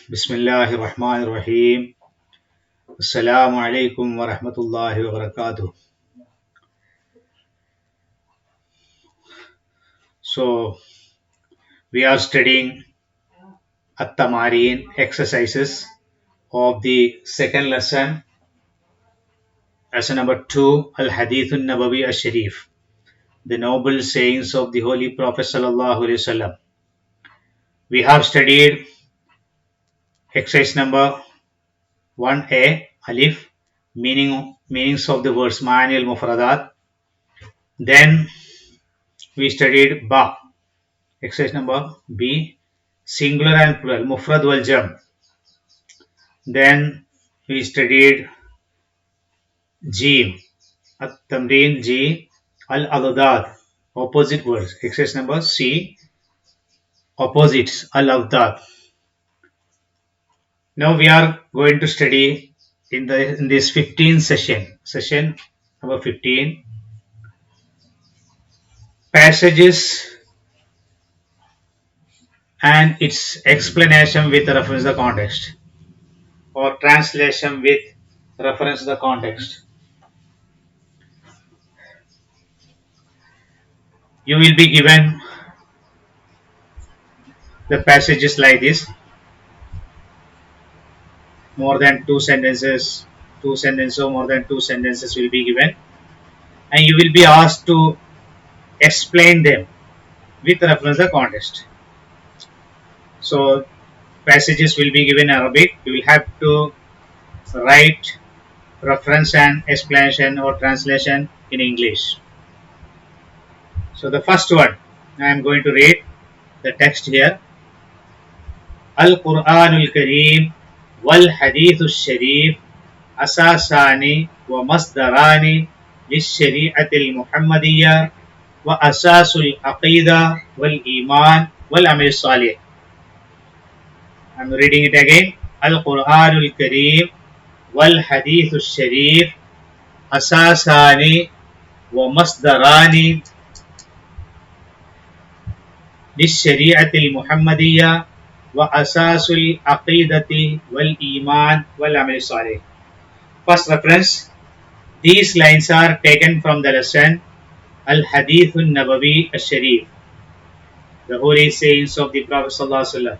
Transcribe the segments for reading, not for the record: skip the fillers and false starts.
Bismillahirrahmanirrahim. Assalamu alaikum wa rahmatullahi wa barakatuh. So, we are studying At-Tamarin exercises of the second lesson, lesson number 2, Al-Hadithun Nabawi Al-Sharif, the noble sayings of the Holy Prophet Sallallahu Alaihi Wasallam. We have studied exercise number 1a, Alif, meanings of the words Ma'ani al-Mufradat. Then we studied Ba, exercise number B, singular and plural, Mufrad wal Jam. Then we studied Jim, At-Tamrin G, Al-Adad, opposite words. Exercise number C, opposites, Al-Adad. Now we are going to study in this 15th session number 15, passages and its explanation with reference to the context, or translation with reference to the context. You will be given the passages like this: more than two sentences or more than two sentences will be given, and you will be asked to explain them with reference to the context. So passages will be given in Arabic. You will have to write reference and explanation or translation in English. So the first one, I am going to read the text here. Al-Quranul Kareem wal Hadithul Sharif أساسان ومصدران للشريعة المحمدية وأساس العقيدة والإيمان والعمل الصالح. I'm reading it again. القرآن الكريم والحديث الشريف أساسان ومصدران للشريعة المحمدية وأساس العقيدة والإيمان والعمل الصالح. First reference, these lines are taken from the lesson Al-Hadithun Nabawi Al-Sharif, the holy sayings of the Prophet Sallallahu Alaihi Wasallam,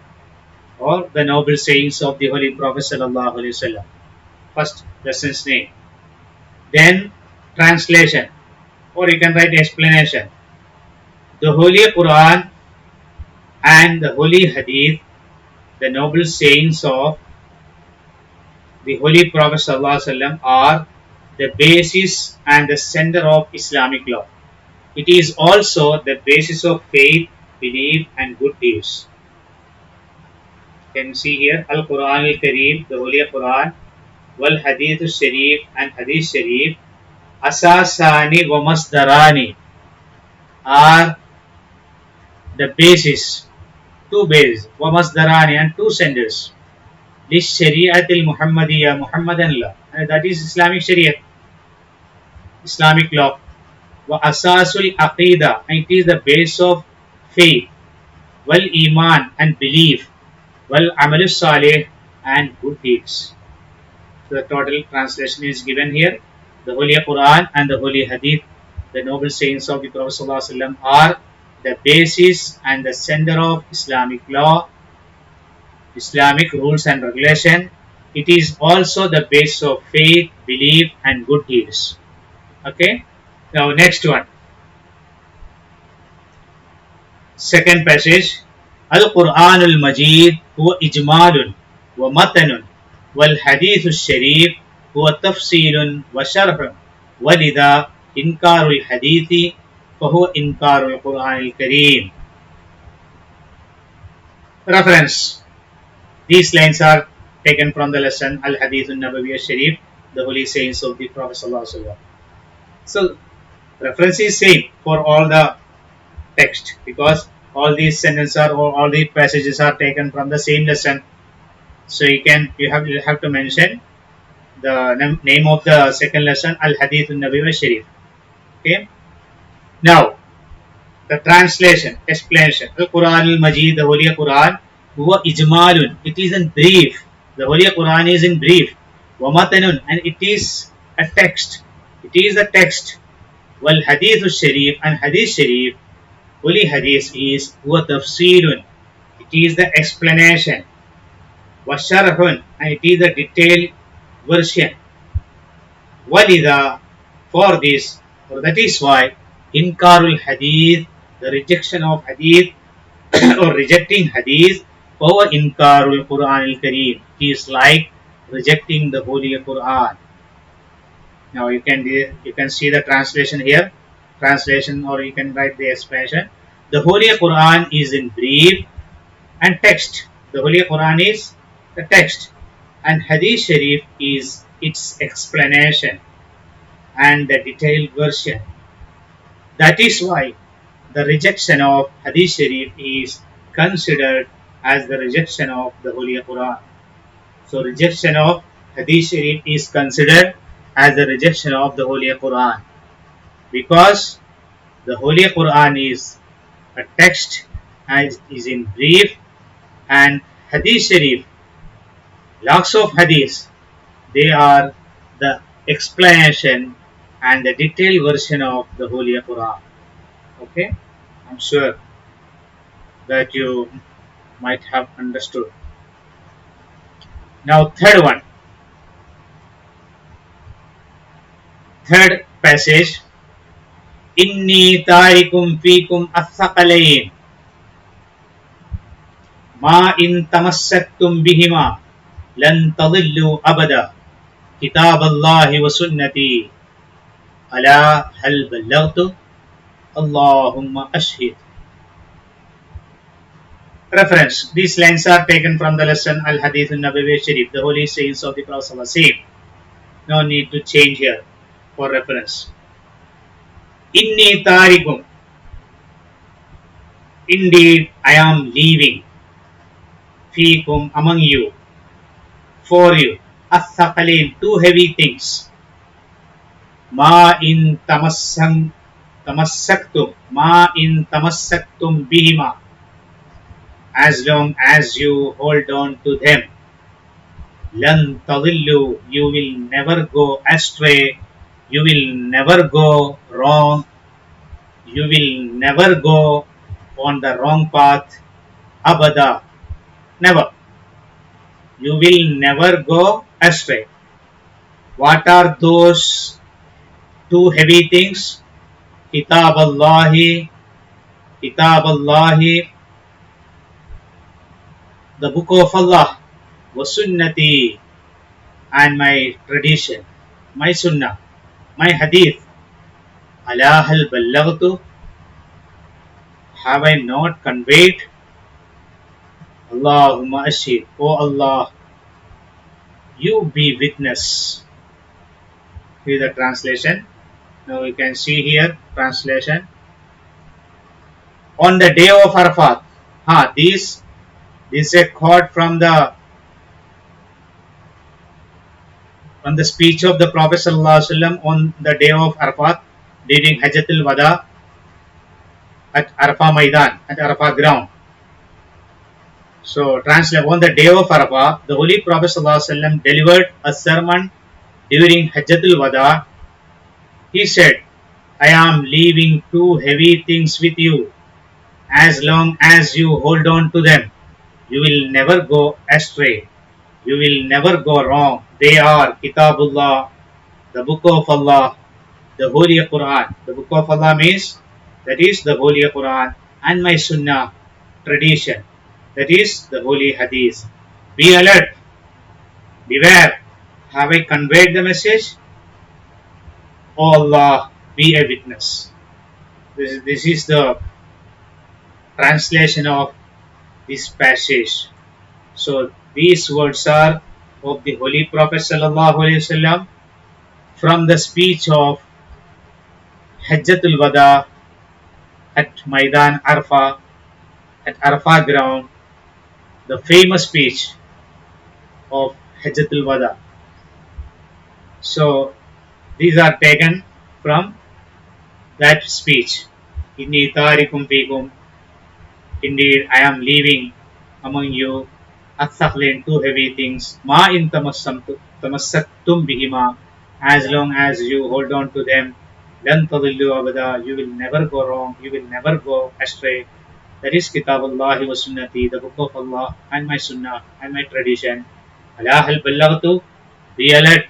or the noble sayings of the Holy Prophet Sallallahu Alaihi Wasallam. First lesson's name. Then translation, or you can write explanation. The Holy Quran and the Holy Hadith, the noble sayings of the Holy Prophet Sallallahu Alaihi Wasallam, are the basis and the center of Islamic law. It is also the basis of faith, belief, and good deeds. You can see here Al-Quran Al-Kareem, the Holy Quran, Wal Hadith Al-Sharif and Hadith Sharif, Asasani wa Masdarani, are the basis, two bases, wa Masdarani, and two centers. This Shariat al-Muhammadiyya, Muhammadan law, and that is Islamic Sharia, Islamic law. Wa asasul aqidah, and it is the base of faith, wal iman, and belief, wal amal salih, and good deeds. So the total translation is given here. The Holy Quran and the Holy Hadith, the noble sayings of the Prophet Sallallahu Alaihi Wasallam, are the basis and the center of Islamic law, Islamic rules and regulation. It is also the base of faith, belief, and good deeds. Okay. Now next one. Second passage. Al-Quran al-Majid huwa ijmalun wa matanun wal hadith al-sharif huwa tafsilun wa sharhun walidha inkarul hadithi fahuwa inkarul Quran al-Kareem. Reference. These lines are taken from the lesson Al-Hadith al-Nabawi al-Sharif, the holy sayings of the Prophet Sallallahu Alaihi Wasallam. So reference is same for all the text, because all these sentences or all these passages are taken from the same lesson. So you have to mention the name of the second lesson, Al-Hadith al-Nabawi al-Sharif. Okay. Now the translation, explanation. Al-Quran al-Majid, the Holy Quran, huwa ijmalun. It is in brief. The Holy Quran is in brief. Wa matanun, and it is a text. It is a text. Wal hadith sharif, and hadith sharif, Holy hadith is huwa tafsirun. It is the explanation. Wa sharhun, and it is the detailed version. Walida, for this, or that is why, inkarul hadith, the rejection of hadith or rejecting hadith, for inkarul Quran al Kareem, is like rejecting the Holy Quran. Now you can see the translation here, translation, or you can write the explanation. The Holy Quran is in brief and text. The Holy Quran is the text, and Hadith Sharif is its explanation and the detailed version. That is why the rejection of Hadith Sharif is considered as the rejection of the Holy Quran. So, rejection of Hadith Sharif is considered as the rejection of the Holy Quran because the Holy Quran is a text and is in brief, and Hadith Sharif, lots of Hadiths, they are the explanation and the detailed version of the Holy Quran. Okay, I'm sure that you might have understood. Now, third passage. Inni tarikum fikum athaqalain ma in tamassaktum bihima lan tadillu abada kitab Allah wa sunnati ala hal ballaghtu Allahumma ashhid. Reference. These lines are taken from the lesson Al Hadith al Nabawi Sharif, the holy sayings of the Prophet. Same. No need to change here for reference. Inni tarikum. Indeed, I am leaving. Fikum, among you. For you. Athaqalain, two heavy things. Ma in tamassaktum. Ma in tamassaktum bihima. As long as you hold on to them. Lan tadillu, you will never go astray. You will never go wrong. You will never go on the wrong path. Abada. Never. You will never go astray. What are those two heavy things? Kitab Allahi, the book of Allah, was sunnati, and my tradition, my sunnah, my hadith. Ala hal ballaghtu, have I not conveyed? Allahumma ashhid, O Allah, you be witness. Here is the translation. Now you can see here translation. On the day of Arafat, this is a quote from the speech of the Prophet ﷺ on the day of Arafat during Hajjatul Wada at Arafah Maidan, at Arafah ground. So, translate, on the day of Arafah, the Holy Prophet ﷺ delivered a sermon during Hajjatul Wada. He said, I am leaving two heavy things with you. As long as you hold on to them, you will never go astray. You will never go wrong. They are Kitabullah, the book of Allah, the Holy Quran. The book of Allah means, that is the Holy Quran, and my Sunnah, tradition, that is the Holy Hadith. Be alert, beware. Have I conveyed the message? O Allah, be a witness. This is the translation of this passage. So these words are of the Holy Prophet Sallallahu Alaihi Wasallam from the speech of Hajjatul Wada at Maidan Arfa, at Arfa ground, the famous speech of Hajjatul Wada. So these are taken from that speech. Inni tarikum fikum. Indeed, I am leaving among you الثقلين, two heavy things, ما إن تمسكتم بهما, as long as you hold on to them, لن تضلوا أبدا, you will never go wrong, you will never go astray. That is Kitabullah wa Sunnati, the book of Allah and my Sunnah and my tradition. Allah hal ballagtu, be alert.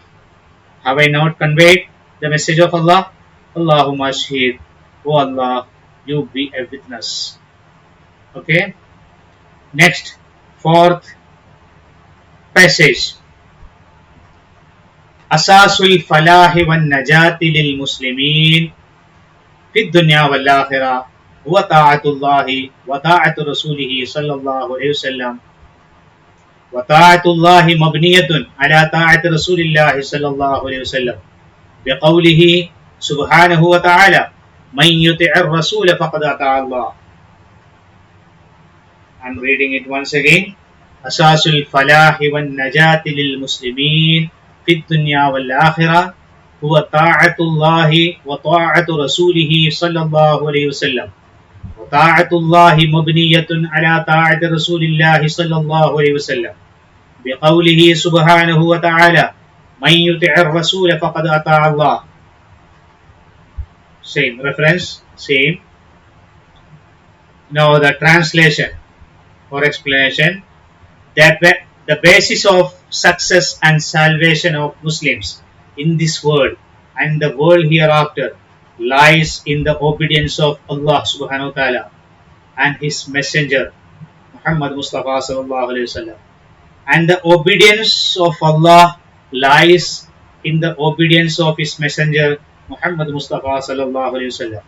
Have I not conveyed the message of Allah? Allahumma shahid. O Allah, you be a witness. Okay. Next, fourth passage. Asasul falahi wan najati lil muslimin في الدنيا والآخرة هو طاعة الله وطاعة رسوله صلى الله عليه وسلم وطاعة الله مبنية على طاعة رسول الله صلى الله عليه وسلم بقوله سبحانه وتعالى من يطع الرسول فقد أطاع الله. I'm reading it once again. أساس الفلاح والنجاة للمسلمين في الدنيا والآخرة هو طاعة الله وطاعة رسوله صلى الله عليه وسلم وطاعة الله مبنية على طاعة رسول الله صلى الله عليه وسلم بقوله سبحانه وتعالى من يطع الرسول فقد أطاع الله. Same reference, same. Now the translation or explanation. That the basis of success and salvation of Muslims in this world and the world hereafter lies in the obedience of Allah subhanahu wa ta'ala and His Messenger Muhammad Mustafa sallallahu alayhi wasallam. And the obedience of Allah lies in the obedience of His Messenger Muhammad Mustafa sallallahu alayhi wasallam.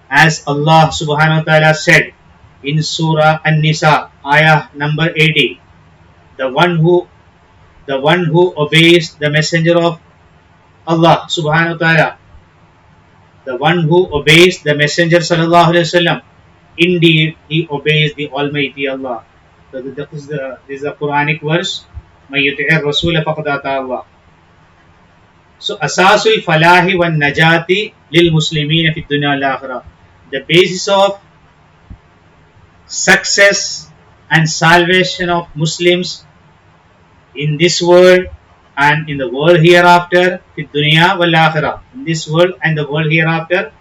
As Allah subhanahu wa ta'ala said in Surah An-Nisa, ayah number 80, the one who obeys the Messenger of Allah subhanahu wa ta'ala, the one who obeys the Messenger sallallahu alayhi wasallam, indeed he obeys the Almighty Allah. So this is the Quranic verse. مَن يُطِعِ الرَّسُولَ فَقَدْ أَطَاعَ اللَّهَ. So asasul falahi wan najati lil muslimin fi dunya wal akhirah. The basis of success and salvation of Muslims in this world and in the world hereafter, fi dunya wal akhirah, in this world and the world hereafter,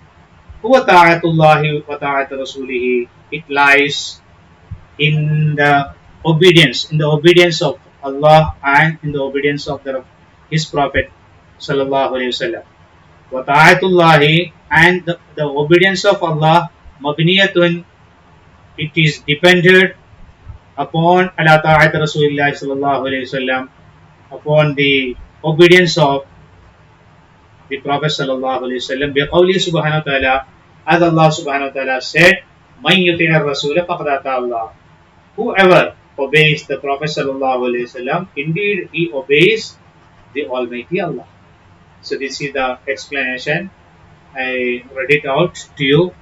huwa ta'atullahi wa ta'at rasulihi. It lies in the obedience of Allah and in the obedience of His Prophet sallallahu alaihi wasallam. Wa ta'atullahi, and the obedience of Allah, mabniyatun, it is dependent upon ala ta'at Rasulullah sallallahu alaihi wasallam, upon the obedience of the Prophet sallallahu alaihi wasallam. Biqawli subhanahu wa ta'ala, as Allah subhanahu wa ta'ala said, man yuti' ar-rasul faqad ata Allah. Whoever obeys the Prophet sallallahu alaihi wasallam, indeed he obeys the Almighty Allah. So this is the explanation. I read it out to you.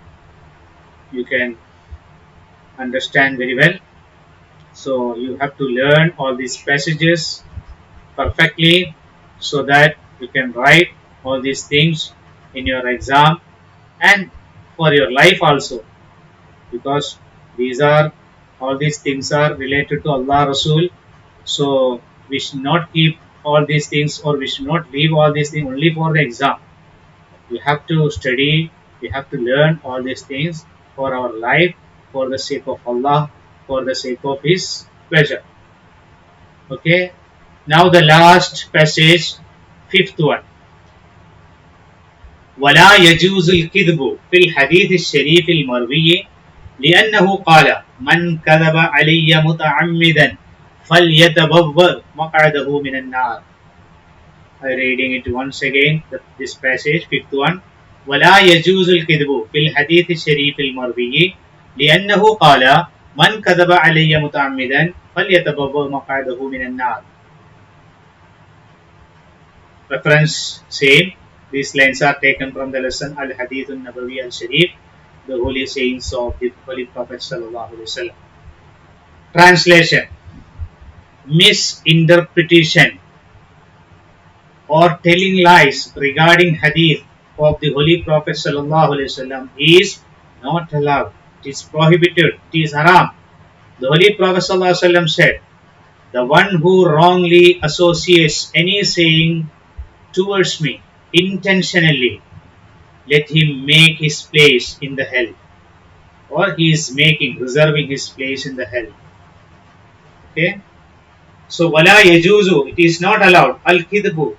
You can understand very well. So you have to learn all these passages perfectly so that you can write all these things in your exam and for your life also, because all these things are related to Allah Rasul. So we should not keep all these things, or we should not leave all these things only for the exam. We have to study, we have to learn all these things for our life, for the sake of Allah, for the sake of His pleasure. Okay. Now the last passage, fifth one. ولا يجوز الكذب في الحديث الشريف المروي لأنه قال من كذب علي متعمدا فليتبوأ مقعده من النار. I reading it once again, this passage, fifth one. ولا يجوز الكذب في الحديث الشريف المروي لأنه قال من كذب علي متعمدا فليتبوأ مقعده من النار. Reference same. These lines are taken from the lesson Al-Hadith Al-Nabawi Al-Sharif, the holy sayings of the Holy Prophet Sallallahu Alaihi Wasallam. Translation: misinterpretation or telling lies regarding hadith of the Holy Prophet Sallallahu Alaihi Wasallam is not allowed. It is prohibited. It is haram. The Holy Prophet ﷺ said, the one who wrongly associates any saying towards me intentionally, let him make his place in the hell, or he is making, reserving his place in the hell. Okay? So, wala yajuzu, it is not allowed, al kidbu,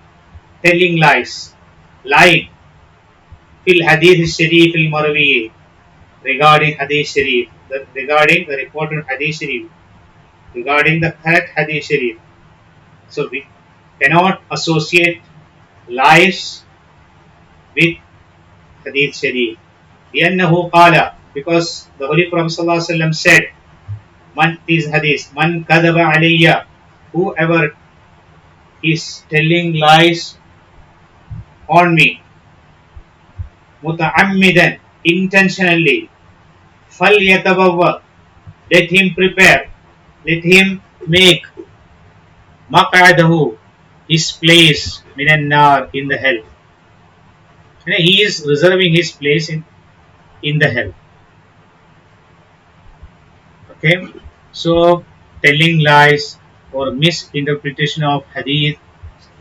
telling lies, lying, fil hadith sharif al marwi, regarding hadith sharif, regarding the reported hadith sharif, regarding the correct hadith sharif. So, we cannot associate lies with hadith sharif. لأنه قال, because the Holy Prophet ﷺ said, man is hadith, man kadaba alayya, whoever is telling lies on me, muta'ammidan, intentionally, falyatabawwa, let him prepare, let him make maq'adahu, his place, minan nar, in the hell. He is reserving his place in the hell. Okay, so telling lies or misinterpretation of hadith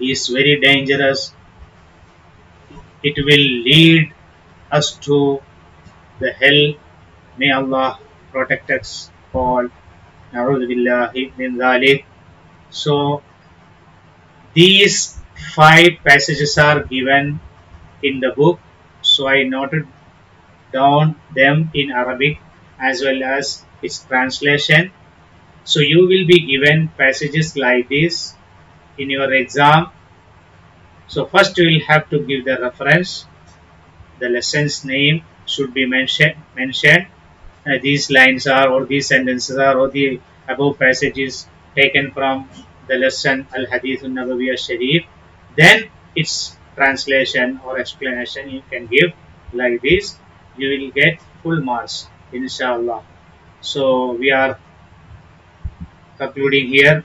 is very dangerous. It will lead us to the hell. May Allah protect us all. Na'udhu billahi min dhalik. So these five passages are given in the book. So I noted down them in Arabic as well as its translation. So you will be given passages like this in your exam. So first you will have to give the reference. The lesson's name should be mentioned. These lines are, or these sentences are, or the above passages taken from the lesson Al Hadith Al Nabawi Al Sharif. Then its translation or explanation you can give like this. You will get full marks, inshallah. So we are concluding here.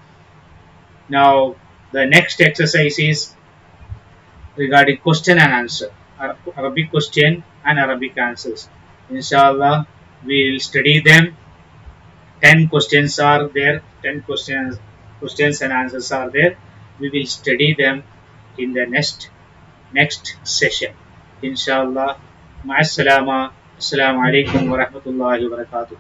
Now the next exercise is regarding question and answer, Arabic question and Arabic answers. Inshallah, we will study them. 10 questions are there, 10 questions and answers are there. We will study them in the next session. Inshallah. Ma'assalama. Assalamu alaikum wa rahmatullahi wa barakatuh.